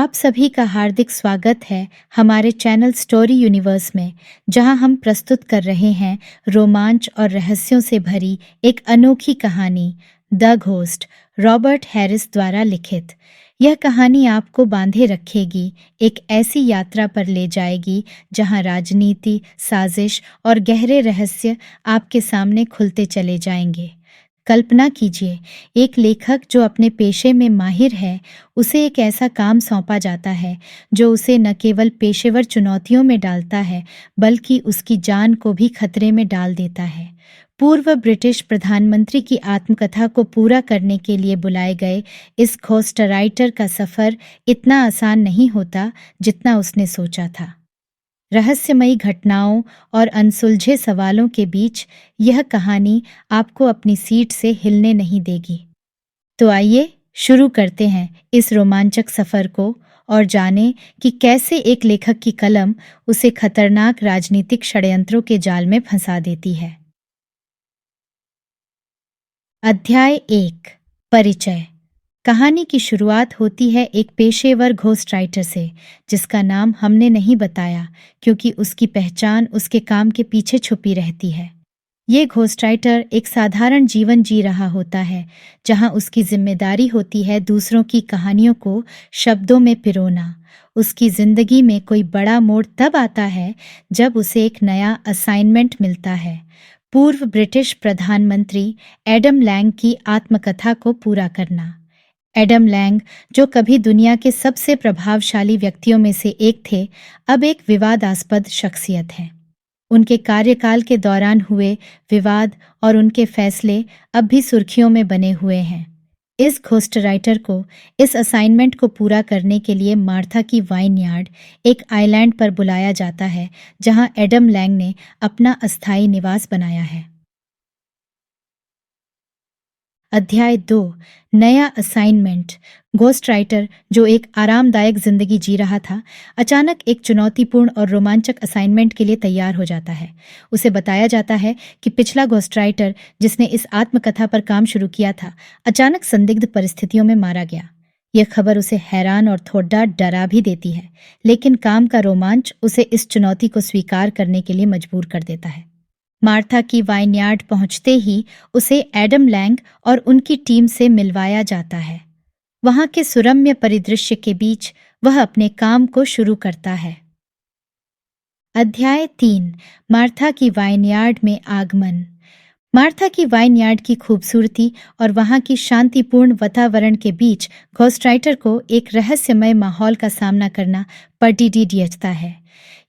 आप सभी का हार्दिक स्वागत है हमारे चैनल स्टोरी यूनिवर्स में, जहां हम प्रस्तुत कर रहे हैं रोमांच और रहस्यों से भरी एक अनोखी कहानी, द घोस्ट, रॉबर्ट हैरिस द्वारा लिखित। यह कहानी आपको बांधे रखेगी, एक ऐसी यात्रा पर ले जाएगी जहां राजनीति, साजिश और गहरे रहस्य आपके सामने खुलते चले जाएंगे। कल्पना कीजिए, एक लेखक जो अपने पेशे में माहिर है, उसे एक ऐसा काम सौंपा जाता है जो उसे न केवल पेशेवर चुनौतियों में डालता है, बल्कि उसकी जान को भी खतरे में डाल देता है। पूर्व ब्रिटिश प्रधानमंत्री की आत्मकथा को पूरा करने के लिए बुलाए गए इस घोस्टराइटर का सफर इतना आसान नहीं होता जितना उसने सोचा था। रहस्यमयी घटनाओं और अनसुलझे सवालों के बीच यह कहानी आपको अपनी सीट से हिलने नहीं देगी। तो आइए शुरू करते हैं इस रोमांचक सफर को और जानें कि कैसे एक लेखक की कलम उसे खतरनाक राजनीतिक षड्यंत्रों के जाल में फंसा देती है। अध्याय 1, परिचय। कहानी की शुरुआत होती है एक पेशेवर घोस्ट राइटर से, जिसका नाम हमने नहीं बताया क्योंकि उसकी पहचान उसके काम के पीछे छुपी रहती है। ये घोस्ट राइटर एक साधारण जीवन जी रहा होता है, जहां उसकी जिम्मेदारी होती है दूसरों की कहानियों को शब्दों में पिरोना। उसकी जिंदगी में कोई बड़ा मोड़ तब आता है जब उसे एक नया असाइनमेंट मिलता है, पूर्व ब्रिटिश प्रधानमंत्री एडम लैंग की आत्मकथा को पूरा करना। एडम लैंग, जो कभी दुनिया के सबसे प्रभावशाली व्यक्तियों में से एक थे, अब एक विवादास्पद शख्सियत हैं। उनके कार्यकाल के दौरान हुए विवाद और उनके फैसले अब भी सुर्खियों में बने हुए हैं। इस घोस्ट राइटर को इस असाइनमेंट को पूरा करने के लिए मार्था की वाइनयार्ड, एक आइलैंड पर बुलाया जाता है, जहां एडम लैंग ने अपना अस्थायी निवास बनाया है। अध्याय 2, नया असाइनमेंट। घोस्ट राइटर, जो एक आरामदायक जिंदगी जी रहा था, अचानक एक चुनौतीपूर्ण और रोमांचक असाइनमेंट के लिए तैयार हो जाता है। उसे बताया जाता है कि पिछला घोस्ट राइटर, जिसने इस आत्मकथा पर काम शुरू किया था, अचानक संदिग्ध परिस्थितियों में मारा गया। यह खबर उसे हैरान और थोड़ा डरा भी देती है, लेकिन काम का रोमांच उसे इस चुनौती को स्वीकार करने के लिए मजबूर कर देता है। मार्था की वाइनयार्ड पहुंचते ही उसे एडम लैंग और उनकी टीम से मिलवाया जाता है। वहां के सुरम्य परिदृश्य के बीच वह अपने काम को शुरू करता है। अध्याय 3, मार्था की वाइनयार्ड में आगमन। मार्था की वाइनयार्ड की खूबसूरती और वहां की शांतिपूर्ण वातावरण के बीच घोस्ट राइटर को एक रहस्यमय माहौल का सामना करना पड़ता है।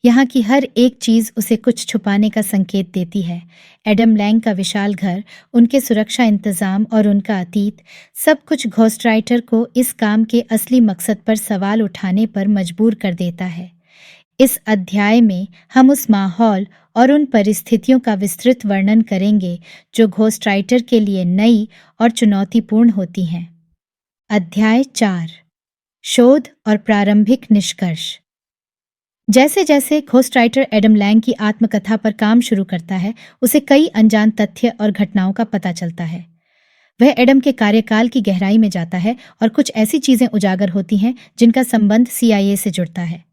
यहाँ की हर एक चीज उसे कुछ छुपाने का संकेत देती है। एडम लैंग का विशाल घर, उनके सुरक्षा इंतजाम और उनका अतीत, सब कुछ घोस्ट राइटर को इस काम के असली मकसद पर सवाल उठाने पर मजबूर कर देता है। इस अध्याय में हम उस माहौल और उन परिस्थितियों का विस्तृत वर्णन करेंगे जो घोस्ट राइटर के लिए नई और चुनौतीपूर्ण होती हैं। अध्याय 4, शोध और प्रारंभिक निष्कर्ष। जैसे जैसे घोस्ट राइटर एडम लैंग की आत्मकथा पर काम शुरू करता है, उसे कई अनजान तथ्य और घटनाओं का पता चलता है। वह एडम के कार्यकाल की गहराई में जाता है और कुछ ऐसी चीजें उजागर होती हैं जिनका संबंध CIA से जुड़ता है।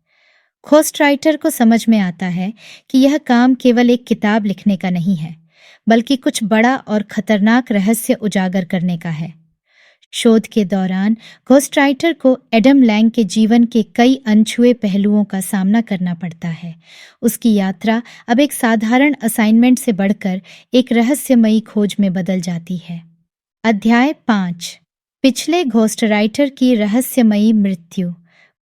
घोस्ट राइटर को समझ में आता है कि यह काम केवल एक किताब लिखने का नहीं है, बल्कि कुछ बड़ा और खतरनाक रहस्य उजागर करने का है। शोध के दौरान घोस्ट राइटर को एडम लैंग के जीवन के कई अनछुए पहलुओं का सामना करना पड़ता है। उसकी यात्रा अब एक साधारण असाइनमेंट से बढ़कर एक रहस्यमयी खोज में बदल जाती है। अध्याय 5, पिछले घोस्ट राइटर की रहस्यमयी मृत्यु।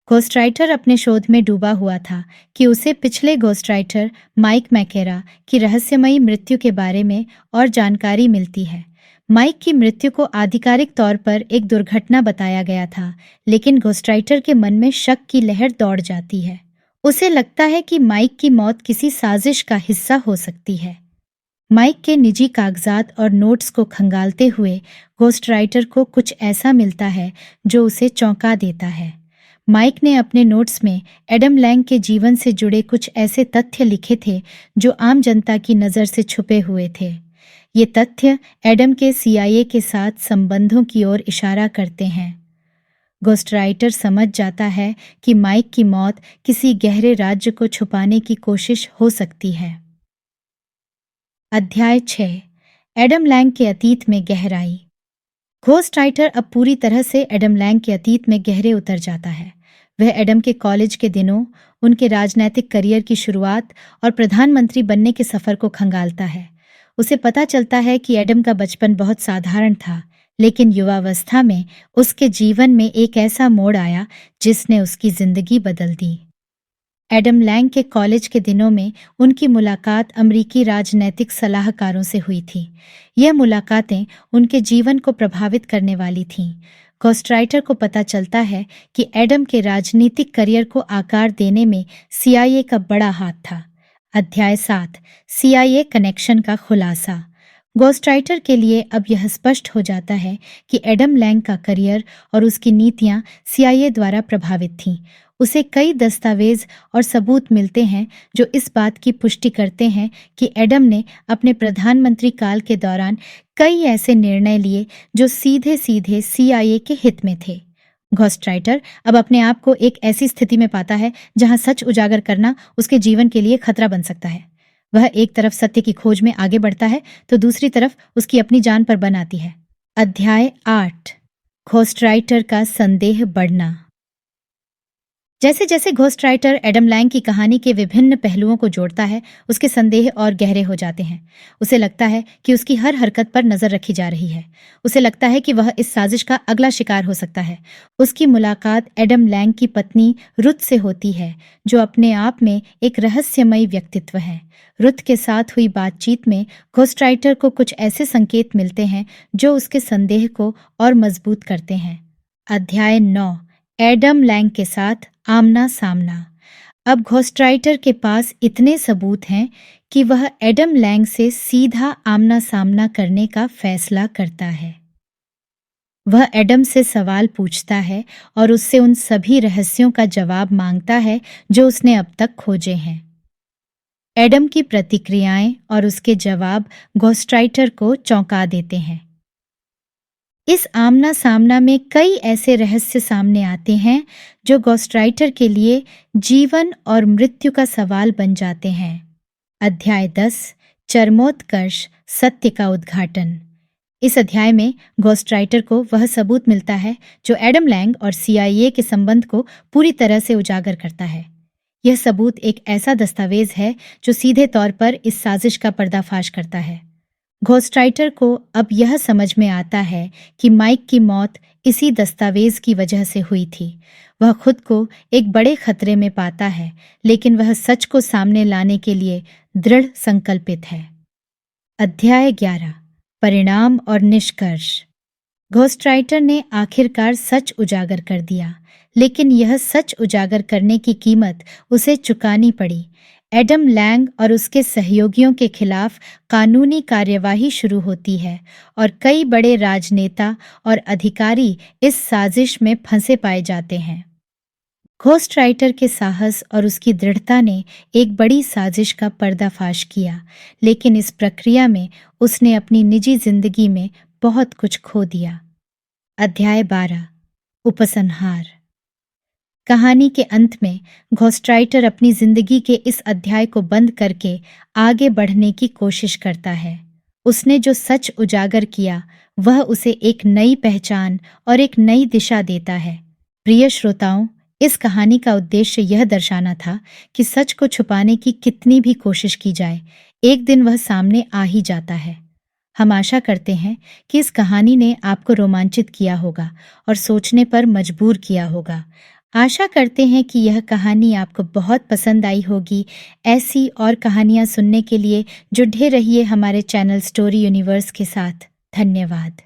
घोस्ट राइटर अपने शोध में डूबा हुआ था कि उसे पिछले घोस्ट राइटर माइक मैकेरा की रहस्यमयी मृत्यु के बारे में और जानकारी मिलती है। माइक की मृत्यु को आधिकारिक तौर पर एक दुर्घटना बताया गया था, लेकिन घोस्ट राइटर के मन में शक की लहर दौड़ जाती है। उसे लगता है कि माइक की मौत किसी साजिश का हिस्सा हो सकती है। माइक के निजी कागजात और नोट्स को खंगालते हुए घोस्ट राइटर को कुछ ऐसा मिलता है जो उसे चौंका देता है। माइक ने अपने नोट्स में एडम लैंग के जीवन से जुड़े कुछ ऐसे तथ्य लिखे थे जो आम जनता की नज़र से छुपे हुए थे। ये तथ्य एडम के CIA के साथ संबंधों की ओर इशारा करते हैं। घोस्टराइटर समझ जाता है कि माइक की मौत किसी गहरे राज्य को छुपाने की कोशिश हो सकती है। अध्याय 6 एडम लैंग के अतीत में गहराई। घोस्टराइटर अब पूरी तरह से एडम लैंग के अतीत में गहरे उतर जाता है। वह एडम के कॉलेज के दिनों, उनके राजनैतिक करियर की शुरुआत और प्रधानमंत्री बनने के सफर को खंगालता है। उसे पता चलता है कि एडम का बचपन बहुत साधारण था, लेकिन युवावस्था में उसके जीवन में एक ऐसा मोड़ आया जिसने उसकी जिंदगी बदल दी। एडम लैंग के कॉलेज के दिनों में उनकी मुलाकात अमेरिकी राजनैतिक सलाहकारों से हुई थी। यह मुलाकातें उनके जीवन को प्रभावित करने वाली थीं। घोस्टराइटर को पता चलता है कि एडम के राजनीतिक करियर को आकार देने में CIA का बड़ा हाथ था। अध्याय 7 CIA कनेक्शन का खुलासा। घोस्टराइटर के लिए अब यह स्पष्ट हो जाता है कि एडम लैंग का करियर और उसकी नीतियां CIA द्वारा प्रभावित थीं। उसे कई दस्तावेज और सबूत मिलते हैं जो इस बात की पुष्टि करते हैं कि एडम ने अपने प्रधानमंत्री काल के दौरान कई ऐसे निर्णय लिए जो सीधे सीधे CIA के हित में थे। घोस्टराइटर अब अपने आप को एक ऐसी स्थिति में पाता है जहां सच उजागर करना उसके जीवन के लिए खतरा बन सकता है। वह एक तरफ सत्य की खोज में आगे बढ़ता है तो दूसरी तरफ उसकी अपनी जान पर बन आती है। अध्याय 8 घोस्टराइटर का संदेह बढ़ना। जैसे जैसे घोस्टराइटर एडम लैंग की कहानी के विभिन्न पहलुओं को जोड़ता है, उसके संदेह और गहरे हो जाते हैं। उसे लगता है कि उसकी हर हरकत पर नजर रखी जा रही है। उसे लगता है कि वह इस साजिश का अगला शिकार हो सकता है। उसकी मुलाकात एडम लैंग की पत्नी रुथ से होती है, जो अपने आप में एक रहस्यमयी व्यक्तित्व है। रुथ के साथ हुई बातचीत में घोस्टराइटर को कुछ ऐसे संकेत मिलते हैं जो उसके संदेह को और मजबूत करते हैं। अध्याय 9 एडम लैंग के साथ आमना सामना। अब घोस्टराइटर के पास इतने सबूत हैं कि वह एडम लैंग से सीधा आमना सामना करने का फैसला करता है। वह एडम से सवाल पूछता है और उससे उन सभी रहस्यों का जवाब मांगता है जो उसने अब तक खोजे हैं। एडम की प्रतिक्रियाएं और उसके जवाब घोस्टराइटर को चौंका देते हैं। इस आमना सामना में कई ऐसे रहस्य सामने आते हैं जो घोस्टराइटर के लिए जीवन और मृत्यु का सवाल बन जाते हैं। अध्याय 10 चरमोत्कर्ष सत्य का उद्घाटन। इस अध्याय में घोस्टराइटर को वह सबूत मिलता है जो एडम लैंग और CIA के संबंध को पूरी तरह से उजागर करता है। यह सबूत एक ऐसा दस्तावेज है जो सीधे तौर पर इस साजिश का पर्दाफाश करता है। घोस्टराइटर को अब यह समझ में आता है कि माइक की मौत इसी दस्तावेज की वजह से हुई थी। वह खुद को एक बड़े खतरे में पाता है, लेकिन वह सच को सामने लाने के लिए दृढ़ संकल्पित है। अध्याय 11 परिणाम और निष्कर्ष। घोस्टराइटर ने आखिरकार सच उजागर कर दिया, लेकिन यह सच उजागर करने की कीमत उसे चुकानी पड़ी। एडम लैंग और उसके सहयोगियों के खिलाफ कानूनी कार्यवाही शुरू होती है और कई बड़े राजनेता और अधिकारी इस साजिश में फंसे पाए जाते हैं। घोस्टराइटर के साहस और उसकी दृढ़ता ने एक बड़ी साजिश का पर्दाफाश किया, लेकिन इस प्रक्रिया में उसने अपनी निजी जिंदगी में बहुत कुछ खो दिया। अध्याय 12 उपसंहार। कहानी के अंत में घोस्टराइटर अपनी जिंदगी के इस अध्याय को बंद करके आगे बढ़ने की कोशिश करता है। उसने जो सच उजागर किया वह उसे एक नई पहचान और एक नई दिशा देता है। प्रिय श्रोताओं, इस कहानी का उद्देश्य यह दर्शाना था कि सच को छुपाने की कितनी भी कोशिश की जाए, एक दिन वह सामने आ ही जाता है। हम आशा करते हैं कि इस कहानी ने आपको रोमांचित किया होगा और सोचने पर मजबूर किया होगा। आशा करते हैं कि यह कहानी आपको बहुत पसंद आई होगी। ऐसी और कहानियाँ सुनने के लिए जुड़े रहिए हमारे चैनल स्टोरी यूनिवर्स के साथ। धन्यवाद।